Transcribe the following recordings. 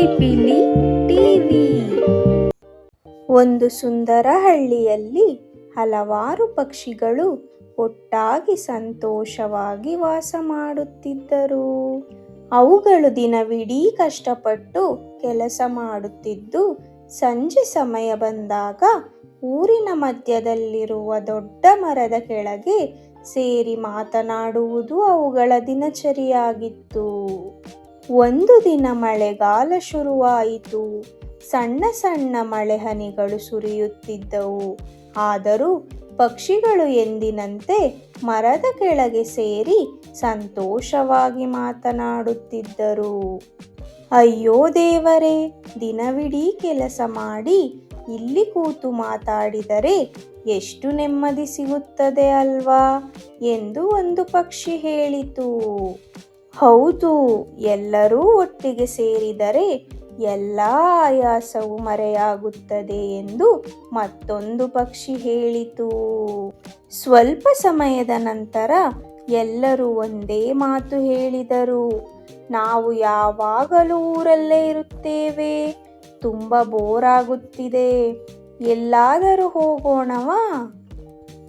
ಪಿಲಿಪಿಲಿ TV. ಒಂದು ಸುಂದರ ಹಳ್ಳಿಯಲ್ಲಿ ಹಲವಾರು ಪಕ್ಷಿಗಳು ಒಟ್ಟಾಗಿ ಸಂತೋಷವಾಗಿ ವಾಸ ಮಾಡುತ್ತಿದ್ದರು. ಅವುಗಳು ದಿನವಿಡೀ ಕಷ್ಟಪಟ್ಟು ಕೆಲಸ ಮಾಡುತ್ತಿದ್ದು, ಸಂಜೆ ಸಮಯ ಬಂದಾಗ ಊರಿನ ಮಧ್ಯದಲ್ಲಿರುವ ದೊಡ್ಡ ಮರದ ಕೆಳಗೆ ಸೇರಿ ಮಾತನಾಡುವುದು ಅವುಗಳ ದಿನಚರಿಯಾಗಿತ್ತು. ಒಂದು ದಿನ ಮಳೆಗಾಲ ಶುರುವಾಯಿತು. ಸಣ್ಣ ಸಣ್ಣ ಮಳೆ ಹನಿಗಳು ಸುರಿಯುತ್ತಿದ್ದವು. ಆದರೂ ಪಕ್ಷಿಗಳು ಎಂದಿನಂತೆ ಮರದ ಕೆಳಗೆ ಸೇರಿ ಸಂತೋಷವಾಗಿ ಮಾತನಾಡುತ್ತಿದ್ದರು. ಅಯ್ಯೋ ದೇವರೇ, ದಿನವಿಡೀ ಕೆಲಸ ಮಾಡಿ ಇಲ್ಲಿ ಕೂತು ಮಾತಾಡಿದರೆ ಎಷ್ಟು ನೆಮ್ಮದಿ ಸಿಗುತ್ತದೆ ಅಲ್ವಾ ಎಂದು ಒಂದು ಪಕ್ಷಿ ಹೇಳಿತು. ಹೌದು, ಎಲ್ಲರೂ ಒಟ್ಟಿಗೆ ಸೇರಿದರೆ ಎಲ್ಲ ಆಯಾಸವು ಮರೆಯಾಗುತ್ತದೆ ಎಂದು ಮತ್ತೊಂದು ಪಕ್ಷಿ ಹೇಳಿತು. ಸ್ವಲ್ಪ ಸಮಯದ ನಂತರ ಎಲ್ಲರೂ ಒಂದೇ ಮಾತು ಹೇಳಿದರು. ನಾವು ಯಾವಾಗಲೂ ಊರಲ್ಲೇ ಇರುತ್ತೇವೆ, ತುಂಬ ಬೋರ್ ಆಗುತ್ತಿದೆ, ಎಲ್ಲಾದರೂ ಹೋಗೋಣವಾ?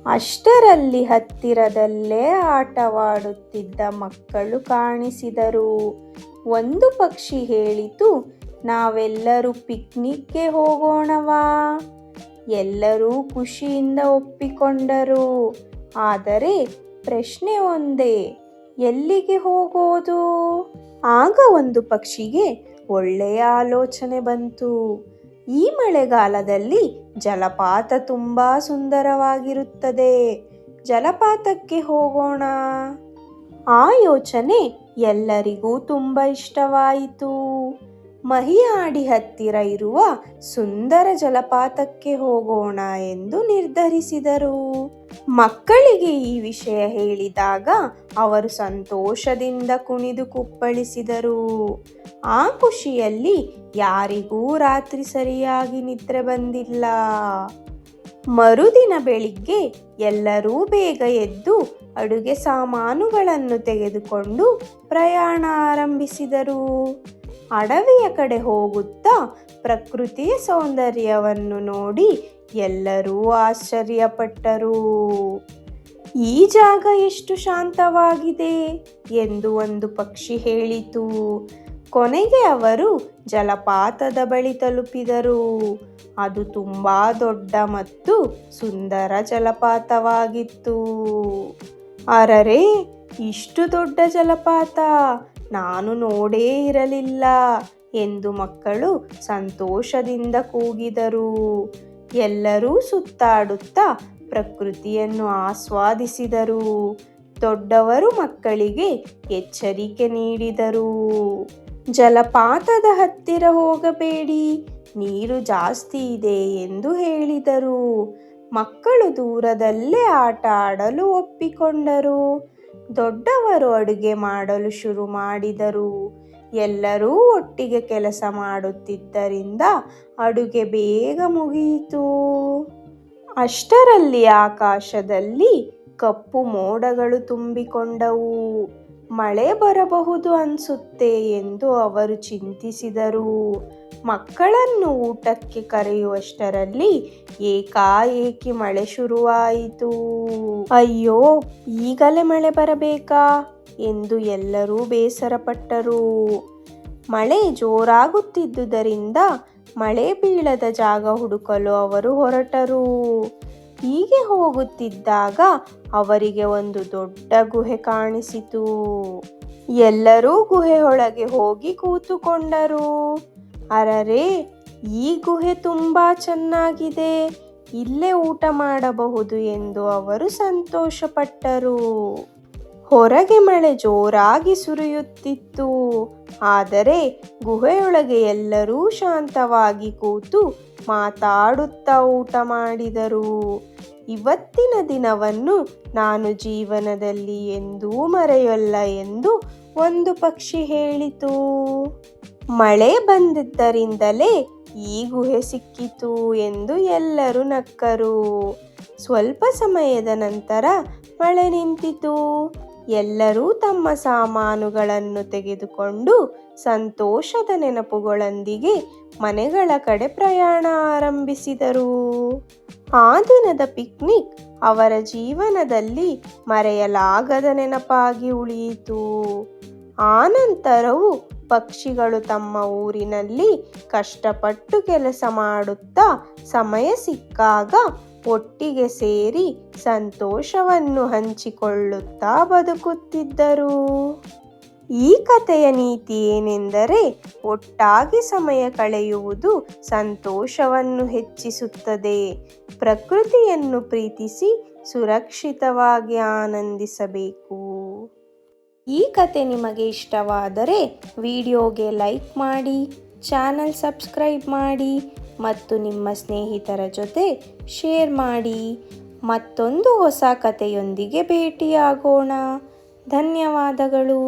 ಅಷ್ಟರಲ್ಲಿ ಹತ್ತಿರದಲ್ಲೇ ಆಟವಾಡುತ್ತಿದ್ದ ಮಕ್ಕಳು ಕಾಣಿಸಿದರು. ಒಂದು ಪಕ್ಷಿ ಹೇಳಿತು, ನಾವೆಲ್ಲರೂ ಪಿಕ್ನಿಕ್ಗೆ ಹೋಗೋಣವಾ? ಎಲ್ಲರೂ ಖುಷಿಯಿಂದ ಒಪ್ಪಿಕೊಂಡರು. ಆದರೆ ಪ್ರಶ್ನೆ ಒಂದೇ, ಎಲ್ಲಿಗೆ ಹೋಗೋದು? ಆಗ ಒಂದು ಪಕ್ಷಿಗೆ ಒಳ್ಳೆಯ ಆಲೋಚನೆ ಬಂತು. ಈ ಮಳೆಗಾಲದಲ್ಲಿ ಜಲಪಾತ ತುಂಬಾ ಸುಂದರವಾಗಿರುತ್ತದೆ, ಜಲಪಾತಕ್ಕೆ ಹೋಗೋಣ. ಆ ಯೋಚನೆ ಎಲ್ಲರಿಗೂ ತುಂಬ ಇಷ್ಟವಾಯಿತು. ಮಹಿಯಾಡಿ ಹತ್ತಿರ ಇರುವ ಸುಂದರ ಜಲಪಾತಕ್ಕೆ ಹೋಗೋಣ ಎಂದು ನಿರ್ಧರಿಸಿದರು. ಮಕ್ಕಳಿಗೆ ಈ ವಿಷಯ ಹೇಳಿದಾಗ ಅವರು ಸಂತೋಷದಿಂದ ಕುಣಿದು ಕುಪ್ಪಳಿಸಿದರು. ಆ ಖುಷಿಯಲ್ಲಿ ಯಾರಿಗೂ ರಾತ್ರಿ ಸರಿಯಾಗಿ ನಿದ್ರೆ ಬಂದಿಲ್ಲ. ಮರುದಿನ ಬೆಳಿಗ್ಗೆ ಎಲ್ಲರೂ ಬೇಗ ಎದ್ದು ಅಡುಗೆ ಸಾಮಾನುಗಳನ್ನು ತೆಗೆದುಕೊಂಡು ಪ್ರಯಾಣ ಆರಂಭಿಸಿದರು. ಅಡವಿಯ ಕಡೆ ಹೋಗುತ್ತಾ ಪ್ರಕೃತಿಯ ಸೌಂದರ್ಯವನ್ನು ನೋಡಿ ಎಲ್ಲರೂ ಆಶ್ಚರ್ಯಪಟ್ಟರು. ಈ ಜಾಗ ಎಷ್ಟು ಶಾಂತವಾಗಿದೆ ಎಂದು ಒಂದು ಪಕ್ಷಿ ಹೇಳಿತು. ಕೊನೆಗೆ ಅವರು ಜಲಪಾತದ ಬಳಿ ತಲುಪಿದರು. ಅದು ತುಂಬಾ ದೊಡ್ಡ ಮತ್ತು ಸುಂದರ ಜಲಪಾತವಾಗಿತ್ತು. ಅರರೆ, ಇಷ್ಟು ದೊಡ್ಡ ಜಲಪಾತ ನಾನು ನೋಡೇ ಇರಲಿಲ್ಲ ಎಂದು ಮಕ್ಕಳು ಸಂತೋಷದಿಂದ ಕೂಗಿದರು. ಎಲ್ಲರೂ ಸುತ್ತಾಡುತ್ತಾ ಪ್ರಕೃತಿಯನ್ನು ಆಸ್ವಾದಿಸಿದರು. ದೊಡ್ಡವರು ಮಕ್ಕಳಿಗೆ ಎಚ್ಚರಿಕೆ ನೀಡಿದರು. ಜಲಪಾತದ ಹತ್ತಿರ ಹೋಗಬೇಡಿ, ನೀರು ಜಾಸ್ತಿ ಇದೆ ಎಂದು ಹೇಳಿದರು. ಮಕ್ಕಳು ದೂರದಲ್ಲೇ ಆಟ ಆಡಲು ಒಪ್ಪಿಕೊಂಡರು. ದೊಡ್ಡವರು ಅಡುಗೆ ಮಾಡಲು ಶುರು ಮಾಡಿದರು. ಎಲ್ಲರೂ ಒಟ್ಟಿಗೆ ಕೆಲಸ ಮಾಡುತ್ತಿದ್ದರಿಂದ ಅಡುಗೆ ಬೇಗ ಮುಗಿಯಿತು. ಅಷ್ಟರಲ್ಲಿ ಆಕಾಶದಲ್ಲಿ ಕಪ್ಪು ಮೋಡಗಳು ತುಂಬಿಕೊಂಡವು. ಮಳೆ ಬರಬಹುದು ಅನ್ಸುತ್ತೆ ಎಂದು ಅವರು ಚಿಂತಿಸಿದರು. ಮಕ್ಕಳನ್ನು ಊಟಕ್ಕೆ ಕರೆಯುವಷ್ಟರಲ್ಲಿ ಏಕಾಏಕಿ ಮಳೆ ಶುರುವಾಯಿತು. ಅಯ್ಯೋ, ಈಗಲೇ ಮಳೆ ಬರಬೇಕಾ ಎಂದು ಎಲ್ಲರೂ ಬೇಸರಪಟ್ಟರು. ಮಳೆ ಜೋರಾಗುತ್ತಿದ್ದುದರಿಂದ ಮಳೆ ಬೀಳದ ಜಾಗ ಹುಡುಕಲು ಅವರು ಹೊರಟರು. ಹೀಗೆ ಹೋಗುತ್ತಿದ್ದಾಗ ಅವರಿಗೆ ಒಂದು ದೊಡ್ಡ ಗುಹೆ ಕಾಣಿಸಿತು. ಎಲ್ಲರೂ ಗುಹೆಯೊಳಗೆ ಹೋಗಿ ಕೂತುಕೊಂಡರು. ಅರರೆ, ಈ ಗುಹೆ ತುಂಬಾ ಚೆನ್ನಾಗಿದೆ, ಇಲ್ಲೇ ಊಟ ಮಾಡಬಹುದು ಎಂದು ಅವರು ಸಂತೋಷಪಟ್ಟರು. ಹೊರಗೆ ಮಳೆ ಜೋರಾಗಿ ಸುರಿಯುತ್ತಿತ್ತು. ಆದರೆ ಗುಹೆಯೊಳಗೆ ಎಲ್ಲರೂ ಶಾಂತವಾಗಿ ಕೂತು ಮಾತಾಡುತ್ತಾ ಊಟ ಮಾಡಿದರು. ಇವತ್ತಿನ ದಿನವನ್ನು ನಾನು ಜೀವನದಲ್ಲಿ ಎಂದೂ ಮರೆಯಲ್ಲ ಎಂದು ಒಂದು ಪಕ್ಷಿ ಹೇಳಿತು. ಮಳೆ ಬಂದಿದ್ದರಿಂದಲೇ ಈ ಗುಹೆ ಸಿಕ್ಕಿತು ಎಂದು ಎಲ್ಲರೂ ನಕ್ಕರು. ಸ್ವಲ್ಪ ಸಮಯದ ನಂತರ ಮಳೆ ನಿಂತಿತು. ಎಲ್ಲರೂ ತಮ್ಮ ಸಾಮಾನುಗಳನ್ನು ತೆಗೆದುಕೊಂಡು ಸಂತೋಷದ ನೆನಪುಗಳೊಂದಿಗೆ ಮನೆಗಳ ಕಡೆ ಪ್ರಯಾಣ ಆರಂಭಿಸಿದರು. ಆ ದಿನದ ಪಿಕ್ನಿಕ್ ಅವರ ಜೀವನದಲ್ಲಿ ಮರೆಯಲಾಗದ ನೆನಪಾಗಿ ಉಳಿಯಿತು. ಆನಂತರವೂ ಪಕ್ಷಿಗಳು ತಮ್ಮ ಊರಿನಲ್ಲಿ ಕಷ್ಟಪಟ್ಟು ಕೆಲಸ ಮಾಡುತ್ತಾ ಸಮಯ ಸಿಕ್ಕಾಗ ಒಟ್ಟಿಗೆ ಸೇರಿ ಸಂತೋಷವನ್ನು ಹಂಚಿಕೊಳ್ಳುತ್ತಾ ಬದುಕುತ್ತಿದ್ದರು. ಈ ಕಥೆಯ ನೀತಿ ಏನೆಂದರೆ, ಒಟ್ಟಾಗಿ ಸಮಯ ಕಳೆಯುವುದು ಸಂತೋಷವನ್ನು ಹೆಚ್ಚಿಸುತ್ತದೆ. ಪ್ರಕೃತಿಯನ್ನು ಪ್ರೀತಿಸಿ ಸುರಕ್ಷಿತವಾಗಿ ಆನಂದಿಸಬೇಕು. ಈ ಕತೆ ನಿಮಗೆ ಇಷ್ಟವಾದರೆ ವಿಡಿಯೋಗೆ ಲೈಕ್ ಮಾಡಿ, ಚಾನಲ್ ಸಬ್ಸ್ಕ್ರೈಬ್ ಮಾಡಿ ಮತ್ತು ನಿಮ್ಮ ಸ್ನೇಹಿತರ ಜೊತೆ ಶೇರ್ ಮಾಡಿ. ಮತ್ತೊಂದು ಹೊಸ ಕಥೆಯೊಂದಿಗೆ ಭೇಟಿಯಾಗೋಣ. ಧನ್ಯವಾದಗಳು.